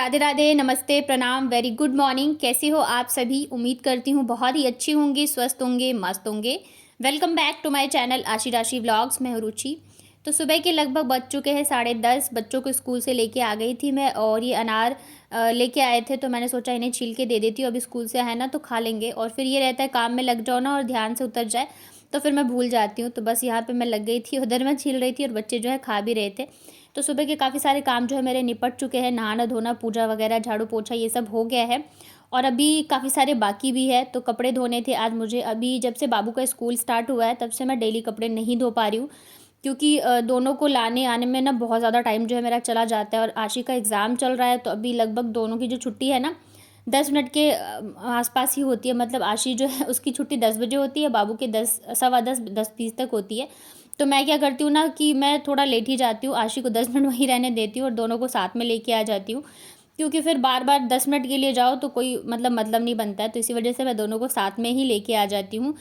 राधे राधे, नमस्ते, प्रणाम, very good morning. कैसे हो आप सभी? उम्मीद करती हूँ बहुत ही अच्छी होंगी, स्वस्थ होंगे, मस्त होंगे। Welcome back to my channel Ashi Rashi vlogs. मैं हूं रुचि। तो सुबह के लगभग बज चुके हैं 10:30। बच्चों को स्कूल से लेके आ गई थी मैं, और ये अनार लेके आए थे तो मैंने सोचा इन्हें छील के दे देती हूँ। अभी स्कूल से है ना तो खा लेंगे। और फिर ये रहता है काम में लग जाओ ना और ध्यान से उतर जाए तो फिर मैं भूल जाती हूँ। तो बस यहाँ पे मैं लग गई थी, उधर मैं छील रही थी और बच्चे जो है खा भी रहे थे। तो सुबह के काफ़ी सारे काम जो है मेरे निपट चुके हैं। नहाना धोना, पूजा वगैरह, झाड़ू पोछा, ये सब हो गया है। और अभी काफ़ी सारे बाकी भी है। तो कपड़े धोने थे आज मुझे। अभी जब से बाबू का स्कूल स्टार्ट हुआ है तब से मैं डेली कपड़े नहीं धो पा रही हूँ, क्योंकि दोनों को लाने आने में ना बहुत ज़्यादा टाइम जो है मेरा चला जाता है। और आशी का एग्ज़ाम चल रहा है तो अभी लगभग दोनों की जो छुट्टी है ना 10 मिनट के आसपास ही होती है। मतलब आशी जो है उसकी छुट्टी 10 बजे होती है, बाबू के 10, 10:15, 10:20 तक होती है। तो मैं क्या करती हूँ ना कि मैं थोड़ा लेट ही जाती हूँ, आशी को 10 मिनट वहीं रहने देती हूँ और दोनों को साथ में लेके आ जाती हूँ। क्योंकि फिर बार बार 10 मिनट के लिए जाओ तो कोई मतलब नहीं बनता है। तो इसी वजह से मैं दोनों को साथ में ही लेके आ जाती हूँ।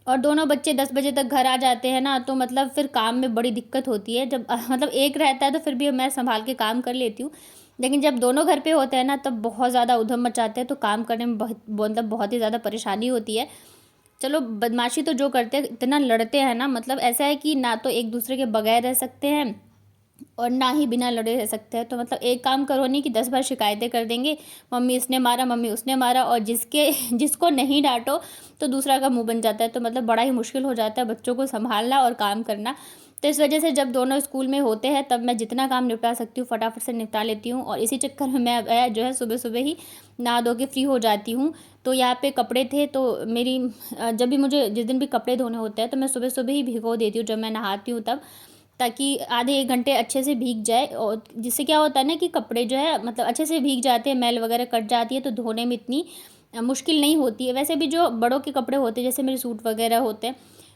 और दोनों बच्चे 10 बजे तक घर आ जाते हैं ना, तो मतलब फिर काम में बड़ी दिक्कत होती है। जब मतलब एक रहता है तो फिर भी मैं संभाल के काम कर लेती हूँ, लेकिन जब दोनों घर पे होते हैं ना तब बहुत ज़्यादा उधम मचाते हैं। तो काम करने में बहुत ही ज़्यादा परेशानी होती है। चलो, बदमाशी तो जो करते हैं, इतना लड़ते हैं ना, मतलब ऐसा है कि ना तो एक दूसरे के बगैर रह सकते हैं और ना ही बिना लड़े रह सकते हैं। तो मतलब एक काम करो नहीं कि 10 बार शिकायतें कर देंगे, मम्मी इसने मारा, मम्मी उसने मारा। और जिसको नहीं डांटो तो दूसरा का मुंह बन जाता है। तो मतलब बड़ा ही मुश्किल हो जाता है बच्चों को संभालना और काम करना। तो इस वजह से जब दोनों स्कूल में होते हैं तब मैं जितना काम निपटा सकती हूँ फटाफट से निपटा लेती हूँ। और इसी चक्कर में मैं जो है सुबह सुबह ही नहा धो के फ्री हो जाती हूँ। तो यहाँ पे कपड़े थे तो मेरी जब भी मुझे जिस दिन भी कपड़े धोने होते हैं तो मैं सुबह सुबह ही भिगो देती हूँ जब मैं नहाती हूँ तब, ताकि आधे 1 घंटे अच्छे से भीग जाए। और जिससे क्या होता है ना कि कपड़े जो है मतलब अच्छे से भीग जाते हैं, मैल वगैरह कट जाती है तो धोने में इतनी मुश्किल नहीं होती है। वैसे भी जो बड़ों के कपड़े होते हैं जैसे मेरे सूट वगैरह होते हैं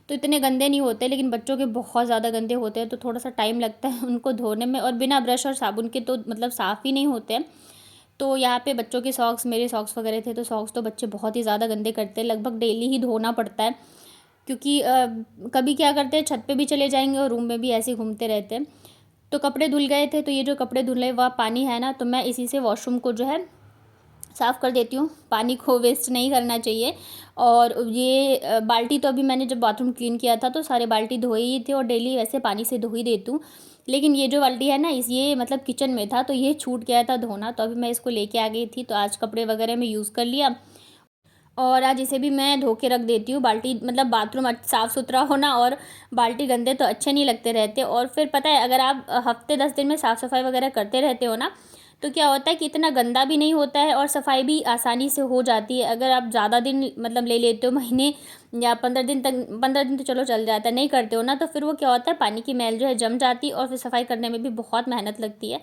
तो इतने गंदे नहीं होते, लेकिन बच्चों के बहुत ज़्यादा गंदे होते हैं। तो थोड़ा सा टाइम लगता है उनको धोने में, और बिना ब्रश और साबुन के तो मतलब साफ़ ही नहीं होते हैं। तो यहाँ पे बच्चों के सॉक्स, मेरे सॉक्स वगैरह थे तो सॉक्स तो बच्चे बहुत ही ज़्यादा गंदे करते हैं, लगभग डेली ही धोना पड़ता है। क्योंकि कभी क्या करते हैं छत पे भी चले जाएंगे और रूम में भी ऐसे ही घूमते रहते हैं। तो कपड़े धुल गए थे, तो ये जो कपड़े धुले हुआ पानी है ना, तो मैं इसी से वॉशरूम को जो है साफ़ कर देती हूँ। पानी को वेस्ट नहीं करना चाहिए। और ये बाल्टी तो अभी मैंने जब बाथरूम क्लीन किया था तो सारे बाल्टी धोए ही थे और डेली वैसे पानी से धो ही देती हूँ। लेकिन ये जो बाल्टी है ना, ये मतलब किचन में था तो ये छूट गया था धोना, तो अभी मैं इसको लेके आ गई थी। तो आज कपड़े वगैरह में यूज़ कर लिया और आज इसे भी मैं धो के रख देती हूँ। बाल्टी मतलब बाथरूम साफ़ सुथरा होना और बाल्टी गंदे तो अच्छे नहीं लगते रहते। और फिर पता है, अगर आप हफ्ते 10 दिन में साफ़ सफाई वगैरह करते रहते हो ना, तो क्या होता है कि इतना गंदा भी नहीं होता है और सफाई भी आसानी से हो जाती है। अगर आप ज़्यादा दिन मतलब ले लेते हो, महीने या 15 दिन तक, 15 दिन तो चलो चल जाता है, नहीं करते हो ना, तो फिर वो क्या होता है, पानी की मैल जो है जम जाती है और फिर सफाई करने में भी बहुत मेहनत लगती है।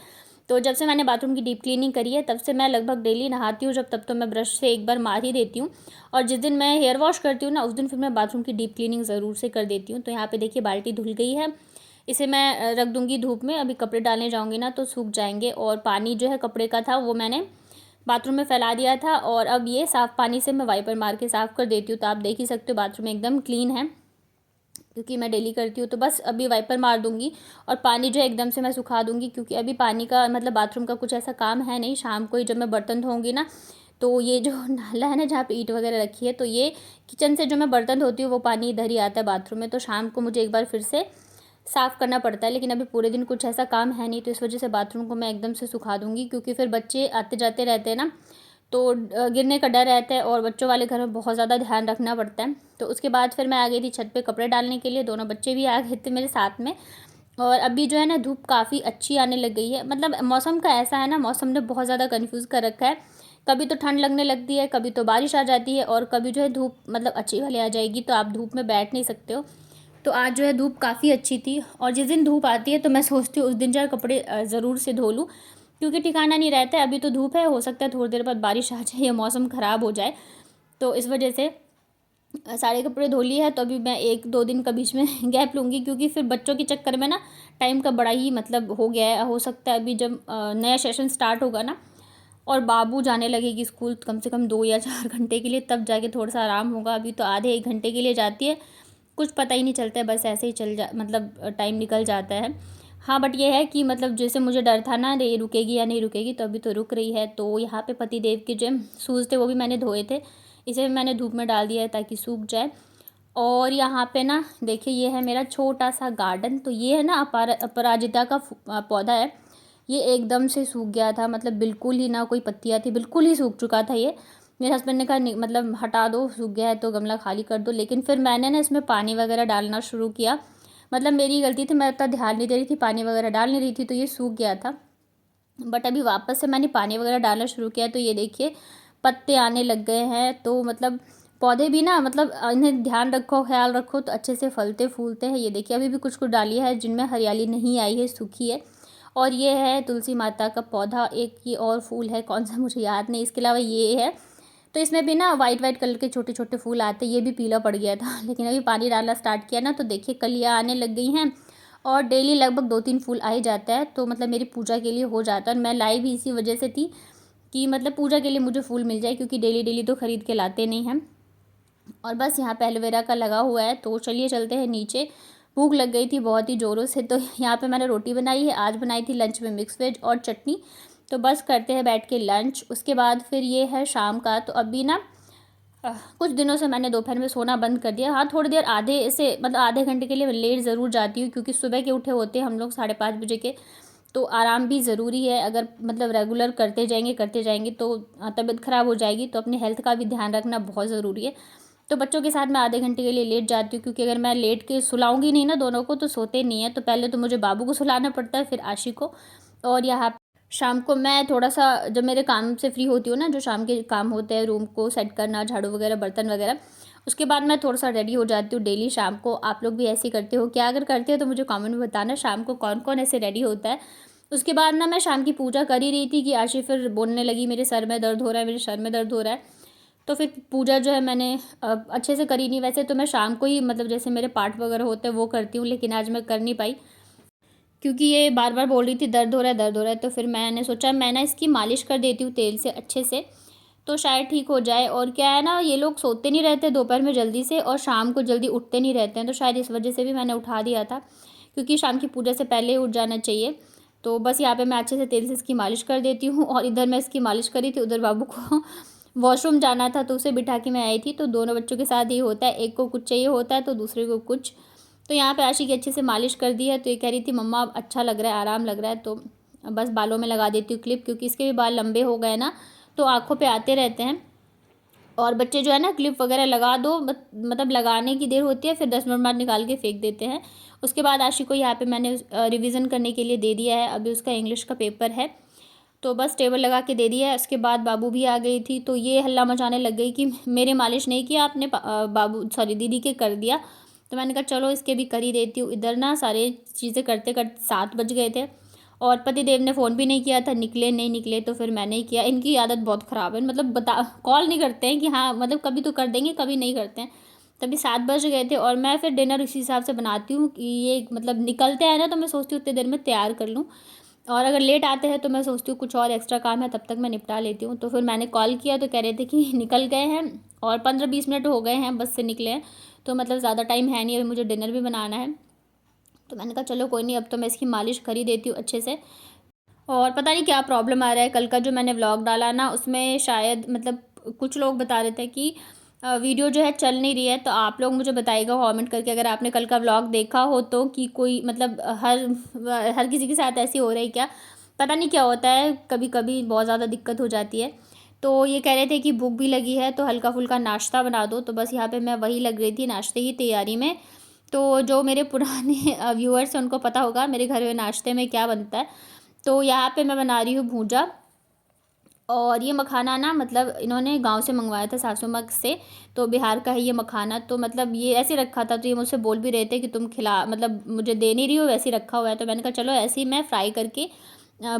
तो जब से मैंने बाथरूम की डीप क्लीनिंग करी है तब से मैं लगभग डेली नहाती हूँ। जब तब तो मैं ब्रश से एक बार मार ही देती हूँ। और जिस दिन मैं हेयर वॉश करती हूँ ना, उस दिन फिर मैं बाथरूम की डीप क्लीनिंग ज़रूर से कर देती हूँ। तो यहाँ पे देखिए बाल्टी धुल गई है, इसे मैं रख दूँगी धूप में। अभी कपड़े डालने जाऊँगी ना तो सूख जाएंगे। और पानी जो है कपड़े का था वो मैंने बाथरूम में फैला दिया था, और अब ये साफ़ पानी से मैं वाइपर मार के साफ़ कर देती हूँ। तो आप देख ही सकते हो बाथरूम एकदम क्लीन है, क्योंकि मैं डेली करती हूँ। तो बस अभी वाइपर मार दूँगी और पानी जो है एकदम से मैं सुखा दूँगी, क्योंकि अभी पानी का मतलब बाथरूम का कुछ ऐसा काम है नहीं। शाम को ही जब मैं बर्तन धोऊँगी ना, तो ये जो नाला है ना जहाँ पे ईंट वगैरह रखी है, तो ये किचन से जो मैं बर्तन धोती हूँ वो पानी इधर ही आता है बाथरूम में। तो शाम को मुझे एक बार फिर से साफ़ करना पड़ता है, लेकिन अभी पूरे दिन कुछ ऐसा काम है नहीं, तो इस वजह से बाथरूम को मैं एकदम से सुखा दूँगी। क्योंकि फिर बच्चे आते जाते रहते हैं ना, तो गिरने का डर रहता है और बच्चों वाले घर में बहुत ज़्यादा ध्यान रखना पड़ता है। तो उसके बाद फिर मैं आ गई थी छत पे कपड़े डालने के लिए। दोनों बच्चे भी आ गए थे मेरे साथ में। और अभी जो है ना धूप काफ़ी अच्छी आने लग गई है। मतलब मौसम का ऐसा है ना, मौसम ने बहुत ज़्यादा कन्फ्यूज़ कर रखा है। कभी तो ठंड लगने लगती है, कभी तो बारिश आ जाती है, और कभी जो है धूप मतलब अच्छी वाली आ जाएगी, तो आप धूप में बैठ नहीं सकते हो। तो आज जो है धूप काफ़ी अच्छी थी। और जिस दिन धूप आती है तो मैं सोचती हूँ उस दिन जो है कपड़े ज़रूर से धो लूँ, क्योंकि ठिकाना नहीं रहता है। अभी तो धूप है, हो सकता है थोड़ी देर बाद बारिश आ जाए या मौसम ख़राब हो जाए। तो इस वजह से सारे कपड़े धो लिए हैं। तो अभी मैं 1-2 दिन का बीच में गैप लूँगी, क्योंकि फिर बच्चों के चक्कर में ना टाइम का बड़ा ही मतलब हो गया है। हो सकता है अभी जब नया सेशन स्टार्ट होगा ना और बाबू जाने लगेगी स्कूल कम से कम 2 या 4 घंटे के लिए, तब जाके थोड़ा सा आराम होगा। अभी तो आधे 1 घंटे के लिए जाती है, कुछ पता ही नहीं चलता है, बस ऐसे ही चल जा मतलब टाइम निकल जाता है। हाँ, बट ये है कि मतलब जैसे मुझे डर था ना ये रुकेगी या नहीं रुकेगी, तो अभी तो रुक रही है। तो यहाँ पे पतिदेव के जो शूज़ थे वो भी मैंने धोए थे, इसे भी मैंने धूप में डाल दिया है ताकि सूख जाए। और यहाँ पे ना देखिए ये है मेरा छोटा सा गार्डन। तो ये है ना अपराजिता का पौधा है। ये एकदम से सूख गया था, मतलब बिल्कुल ही ना कोई पत्तियाँ थी, बिल्कुल ही सूख चुका था ये। मेरे हस्बैंड ने कहा मतलब हटा दो, सूख गया है तो गमला खाली कर दो। लेकिन फिर मैंने ना इसमें पानी वगैरह डालना शुरू किया, मतलब मेरी गलती थी, मैं इतना ध्यान नहीं दे रही थी, पानी वगैरह डाल नहीं रही थी, तो ये सूख गया था। बट अभी वापस से मैंने पानी वगैरह डालना शुरू किया तो ये देखिए पत्ते आने लग गए हैं। तो मतलब पौधे भी ना मतलब इन्हें ध्यान रखो, ख्याल रखो तो अच्छे से फलते फूलते हैं। ये देखिए अभी भी कुछ कुछ डाली है जिनमें हरियाली नहीं आई है, सूखी है। और ये है तुलसी माता का पौधा, एक ये और फूल है, कौन सा मुझे याद नहीं। इसके अलावा ये है, तो इसमें भी ना वाइट वाइट कलर के छोटे छोटे फूल आते हैं। ये भी पीला पड़ गया था लेकिन अभी पानी डालना स्टार्ट किया ना तो देखिए कलियाँ आने लग गई हैं। और डेली लगभग 2-3 फूल आ ही जाता है, तो मतलब मेरी पूजा के लिए हो जाता है। और मैं लाई भी इसी वजह से थी कि मतलब पूजा के लिए मुझे फूल मिल जाए, क्योंकि डेली डेली तो ख़रीद के लाते नहीं हैं। और बस यहाँ पे एलोवेरा का लगा हुआ है। तो चलिए चलते हैं नीचे, भूख लग गई थी बहुत ही ज़ोरों से। तो यहाँ पे मैंने रोटी बनाई है, आज बनाई थी लंच में मिक्स वेज और चटनी। तो बस करते हैं बैठ के लंच, उसके बाद फिर ये है शाम का। तो अभी ना कुछ दिनों से मैंने दोपहर में सोना बंद कर दिया। हाँ, थोड़ी देर आधे से मतलब आधे घंटे के लिए लेट ज़रूर जाती हूँ, क्योंकि सुबह के उठे होते हैं हम लोग 5:30 बजे के। तो आराम भी ज़रूरी है, अगर मतलब रेगुलर करते जाएंगे तो तबीयत ख़राब हो जाएगी। तो अपनी हेल्थ का भी ध्यान रखना बहुत ज़रूरी है। तो बच्चों के साथ मैं आधे घंटे के लिए लेट जाती हूँ, क्योंकि अगर मैं लेट के सुलाऊंगी नहीं ना दोनों को तो सोते नहीं है। तो पहले तो मुझे बाबू को सुलाना पड़ता है, फिर आशी को। और यहाँ शाम को मैं थोड़ा सा जब मेरे काम से फ्री होती हूँ ना, जो शाम के काम होते हैं, रूम को सेट करना, झाड़ू वगैरह, बर्तन वगैरह, उसके बाद मैं थोड़ा सा रेडी हो जाती हूँ डेली शाम को। आप लोग भी ऐसे ही करते हो क्या? अगर करते हो तो मुझे कमेंट में बताना शाम को कौन कौन ऐसे रेडी होता है। उसके बाद ना मैं शाम की पूजा कर ही रही थी कि आशी फिर बोलने लगी मेरे सर में दर्द हो रहा है, मेरे सर में दर्द हो रहा है। तो फिर पूजा जो है मैंने अच्छे से करी नहीं। वैसे तो मैं शाम को ही मतलब जैसे मेरे पाठ वगैरह होते हैं वो करती हूँ, लेकिन आज मैं कर नहीं पाई, क्योंकि ये बार बार बोल रही थी दर्द हो रहा है, दर्द हो रहा है। तो फिर मैंने सोचा मैं ना इसकी मालिश कर देती हूँ तेल से अच्छे से, तो शायद ठीक हो जाए। और क्या है ना, ये लोग सोते नहीं रहते दोपहर में जल्दी से, और शाम को जल्दी उठते नहीं रहते हैं, तो शायद इस वजह से भी मैंने उठा दिया था, क्योंकि शाम की पूजा से पहले ही उठ जाना चाहिए। तो बस यहाँ पे मैं अच्छे से तेल से इसकी मालिश कर देती हूँ। और इधर मैं इसकी मालिश करी थी, उधर बाबू को वॉशरूम जाना था तो उसे बिठा के मैं आई थी। तो दोनों बच्चों के साथ ये होता है, एक को कुछ चाहिए होता है तो दूसरे को कुछ। तो यहाँ पे आशी की अच्छे से मालिश कर दी है। तो ये कह रही थी मम्मा अब अच्छा लग रहा है, आराम लग रहा है। तो बस बालों में लगा देती हूँ क्लिप, क्योंकि इसके भी बाल लंबे हो गए ना, तो आँखों पे आते रहते हैं। और बच्चे जो है ना क्लिप वगैरह लगा दो, मतलब लगाने की देर होती है, फिर 10 मिनट बाद निकाल के फेंक देते हैं। उसके बाद आशी को यहाँ पे मैंने रिवीजन करने के लिए दे दिया है, अभी उसका इंग्लिश का पेपर है, तो बस टेबल लगा के दे दिया है। उसके बाद बाबू भी आ गई थी, तो ये हल्ला मचाने लग गई कि मेरे मालिश नहीं किया आपने, बाबू सॉरी दीदी के कर दिया। तो मैंने कहा चलो इसके भी कर ही देती हूँ। इधर ना सारे चीज़ें करते करते 7 बज गए थे, और पतिदेव ने फ़ोन भी नहीं किया था, निकले नहीं निकले, तो फिर मैंने ही किया। इनकी आदत बहुत ख़राब है, मतलब बता कॉल नहीं करते हैं कि हाँ मतलब कभी तो कर देंगे, कभी नहीं करते हैं। तभी 7 बज गए थे, और मैं फिर डिनर इसी हिसाब से बनाती हूँ कि ये मतलब निकलते हैं ना, तो मैं सोचती हूँ उतनी देर में तैयार कर लूँ। और अगर लेट आते हैं तो मैं सोचती हूँ कुछ और एक्स्ट्रा काम है, तब तक मैं निपटा लेती हूँ। तो फिर मैंने कॉल किया तो कह रहे थे कि निकल गए हैं, और 15-20 मिनट हो गए हैं बस से निकले हैं, तो मतलब ज़्यादा टाइम है नहीं, अभी मुझे डिनर भी बनाना है। तो मैंने कहा चलो कोई नहीं, अब तो मैं इसकी मालिश कर ही देती हूँ अच्छे से। और पता नहीं क्या प्रॉब्लम आ रहा है, कल का जो मैंने व्लॉग डाला ना उसमें शायद मतलब कुछ लोग बता रहे थे कि वीडियो जो है चल नहीं रही है। तो आप लोग मुझे बताइएगा कमेंट करके, अगर आपने कल का व्लॉग देखा हो तो, कि कोई मतलब हर किसी के साथ ऐसी हो रही है क्या, पता नहीं क्या होता है, कभी कभी बहुत ज़्यादा दिक्कत हो जाती है। तो ये कह रहे थे कि भूख भी लगी है तो हल्का फुल्का नाश्ता बना दो, तो बस यहाँ पे मैं वही लग रही थी नाश्ते की तैयारी में। तो जो मेरे पुराने व्यूअर्स हैं उनको पता होगा मेरे घर में नाश्ते में क्या बनता है। तो यहाँ पे मैं बना रही हूँ भूंजा। और ये मखाना ना मतलब इन्होंने गांव से मंगवाया था सासू माँ से, तो बिहार का है ये मखाना। तो मतलब ये ऐसे रखा था, तो ये मुझसे बोल भी रहे थे कि तुम खिला मतलब मुझे दे नहीं रही हो, वैसे ही रखा हुआ है। तो मैंने कहा चलो ऐसे ही मैं फ्राई करके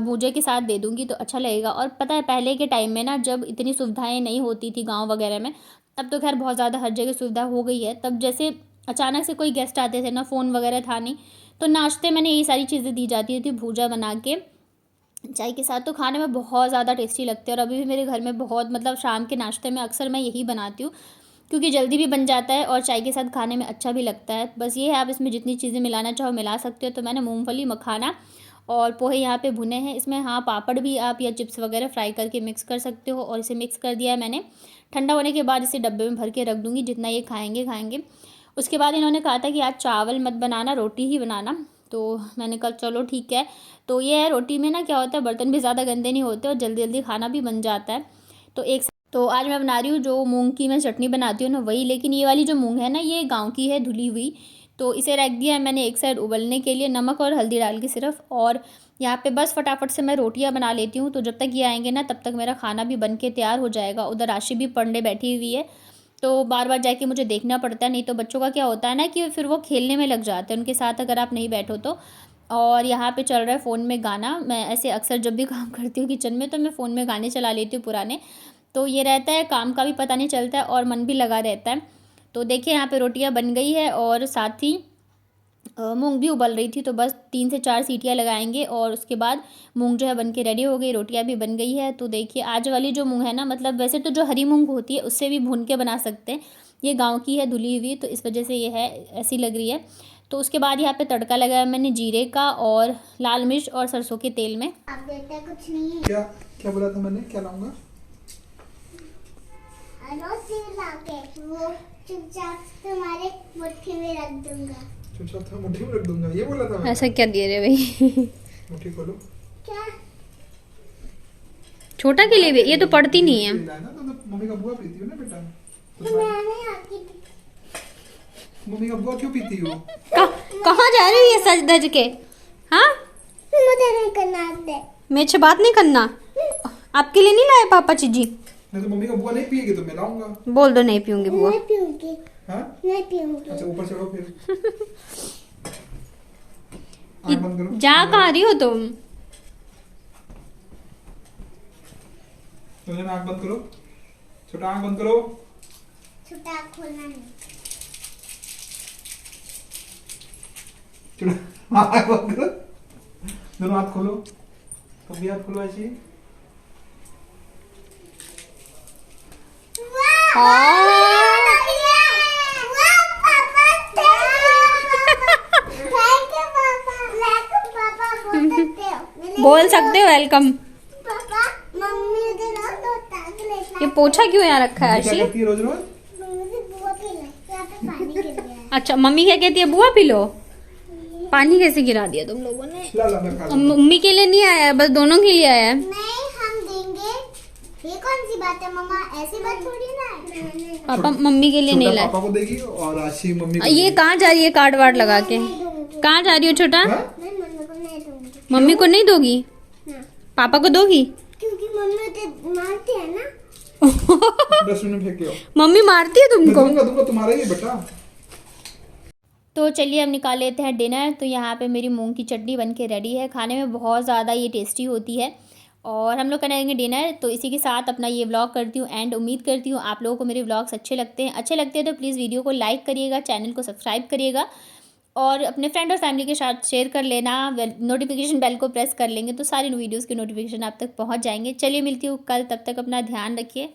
भूजे के साथ दे दूँगी तो अच्छा लगेगा। और पता है पहले के टाइम में ना जब इतनी सुविधाएँ नहीं होती थी गाँव वगैरह में, अब तो खैर बहुत ज़्यादा हर जगह सुविधा हो गई है। तब जैसे अचानक से कोई गेस्ट आते थे ना, फ़ोन वगैरह था नहीं, तो नाश्ते में यही सारी चीज़ें दी जाती थी भूजा बना के चाय के साथ, तो खाने में बहुत ज़्यादा टेस्टी लगते हैं। और अभी भी मेरे घर में बहुत मतलब शाम के नाश्ते में अक्सर मैं यही बनाती हूँ। क्योंकि जल्दी भी बन जाता है और चाय के साथ खाने में अच्छा भी लगता है। बस ये है, आप इसमें जितनी चीज़ें मिलाना चाहो मिला सकते हो। तो मैंने मूंगफली, मखाना और पोहे यहाँ पे भुने हैं। इसमें हाँ पापड़ भी आप या चिप्स वगैरह फ्राई करके मिक्स कर सकते हो। और इसे मिक्स कर दिया है मैंने। ठंडा होने के बाद इसे डब्बे में भर के रख दूँगी, जितना ये खाएंगे। उसके बाद इन्होंने कहा था कि आज चावल मत बनाना, रोटी ही बनाना। तो मैंने कहा चलो ठीक है। तो ये है, रोटी में ना क्या होता है, बर्तन भी ज़्यादा गंदे नहीं होते और जल्दी जल्दी खाना भी बन जाता है। तो आज मैं बना रही हूँ जो मूंग की मैं चटनी बनाती हूँ ना वही, लेकिन ये वाली जो मूंग है ना ये गांव की है, धुली हुई। तो इसे रख दिया है मैंने एक साइड उबलने के लिए, नमक और हल्दी डाल के सिर्फ। और यहाँ पे बस फटाफट से मैं रोटियाँ बना लेती हूँ। तो जब तक ये आएंगे ना तब तक मेरा खाना भी बन के तैयार हो जाएगा। उधर राशि भी पढ़ने बैठी हुई है, तो बार बार जाके मुझे देखना पड़ता है। नहीं तो बच्चों का क्या होता है ना कि फिर वो खेलने में लग जाते हैं उनके साथ, अगर आप नहीं बैठो तो। और यहाँ पे चल रहा है फ़ोन में गाना। मैं ऐसे अक्सर जब भी काम करती हूँ किचन में तो मैं फ़ोन में गाने चला लेती हूँ पुराने। तो ये रहता है, काम का भी पता नहीं चलता है और मन भी लगा रहता है। तो देखिए यहाँ पे रोटियाँ बन गई है और साथ ही मूंग भी उबल रही थी। तो बस 3 से 4 सीटियाँ लगाएंगे और उसके बाद मूंग जो है बन के रेडी हो गई, रोटियाँ भी बन गई है। तो देखिए आज वाली जो मूंग है ना, मतलब वैसे तो जो हरी मूंग होती है उससे भी भून के बना सकते हैं, ये गाँव की है धुली हुई, तो इस वजह से ये है ऐसी लग रही है। तो उसके बाद यहाँ पे तड़का लगाया मैंने जीरे का और लाल मिर्च और सरसों के तेल में। आप बेटा कुछ नहीं है। क्या क्या बोला था मैंने, क्या लाऊंगा? लाके वो चुपचाप तुम्हारे मुट्ठी में रख दूंगा। चुपचाप था मुट्ठी में रख दूंगा, ये बोला था मैंने। ऐसा क्या दे रहे भाई? मुट्ठी खोलो। क्या छोटा के लिए भी ये तो पड़ती नहीं है। ना तो मम्मी का बुआ पीती हो ना बेटा, तो मैंने आपकी मम्मी का बुआ क्यों पीती हो? कहाँ जा रही है सज धज के? हाँ मुझे नहीं करना दे। मेरे से बात नहीं करना। आपके लिए नहीं लाए पापा चीजी? नहीं तो मम्मी का बुआ नहीं पिएगी तो मैं लाऊंगा। बोल दो नहीं पीऊंगी बुआ। नहीं पीऊंगी। हाँ नहीं पीऊंगी। अच्छा ऊपर चढ़ो फिर। आँख बंद करो। जा कहाँ रही हो तुम? तो आँख बंद करो, छोटा आँख बंद करो। छोटा खोलना नहीं। छोटा आँख बंद करो, दोनों हाथ खोलो, तो भी हाथ खोलो ऐसे। बोल सकते हो वेलकम। पापा मम्मी दे ना तो ताक लेता। ये पोछा क्यों यहाँ रखा है क्या आशी? करती है रोज रोज? मम्मी बुआ पी ले। यहाँ पे पानी गिर गया है। अच्छा मम्मी क्या कहती है, बुआ पी लो? पानी कैसे गिरा दिया तुम लोगों ने? ला ला मैं खा लूँ। मम्मी के लिए नहीं आया है, बस दोनों के लिए आया है। नहीं हम देंगे। ये कौन सी बात है मम्मा, ऐसी बात थोड़ी ना है। पापा मम्मी के लिए नहीं छोटा लाए। पापा को देगी और आशी मम्मी को ये देगी। कहाँ जा रही है कार्ड वार्ड लगा के? नहीं दूंगी। कहाँ जा रही हो छोटा? हाँ? मैं मम्मी को नहीं दूंगी। मम्मी को नहीं दोगी? ना पापा को दोगी? क्योंकि मम्मी तो मारती है ना। डस्टबिन में फेंक के आओ। मम्मी मारती है मैं तुमको? दूंगा तुम्हारा ही है बेटा। तो चलिए हम निकाल लेते हैं डिनर। तो यहाँ पे मेरी मूंग की चटनी बन के रेडी है, खाने में बहुत ज़्यादा ये टेस्टी होती है और हम लोग करेंगे डिनर। तो इसी के साथ अपना ये व्लॉग करती हूँ एंड। उम्मीद करती हूँ आप लोगों को मेरे व्लॉग्स अच्छे लगते हैं तो प्लीज़ वीडियो को लाइक करिएगा, चैनल को सब्सक्राइब करिएगा और अपने फ्रेंड और फैमिली के साथ शेयर कर लेना। नोटिफिकेशन बेल को प्रेस कर लेंगे तो सारी वीडियोज़ के नोटिफिकेशन आप तक पहुँच जाएंगे। चलिए मिलती हूँ कल, तब तक अपना ध्यान रखिए।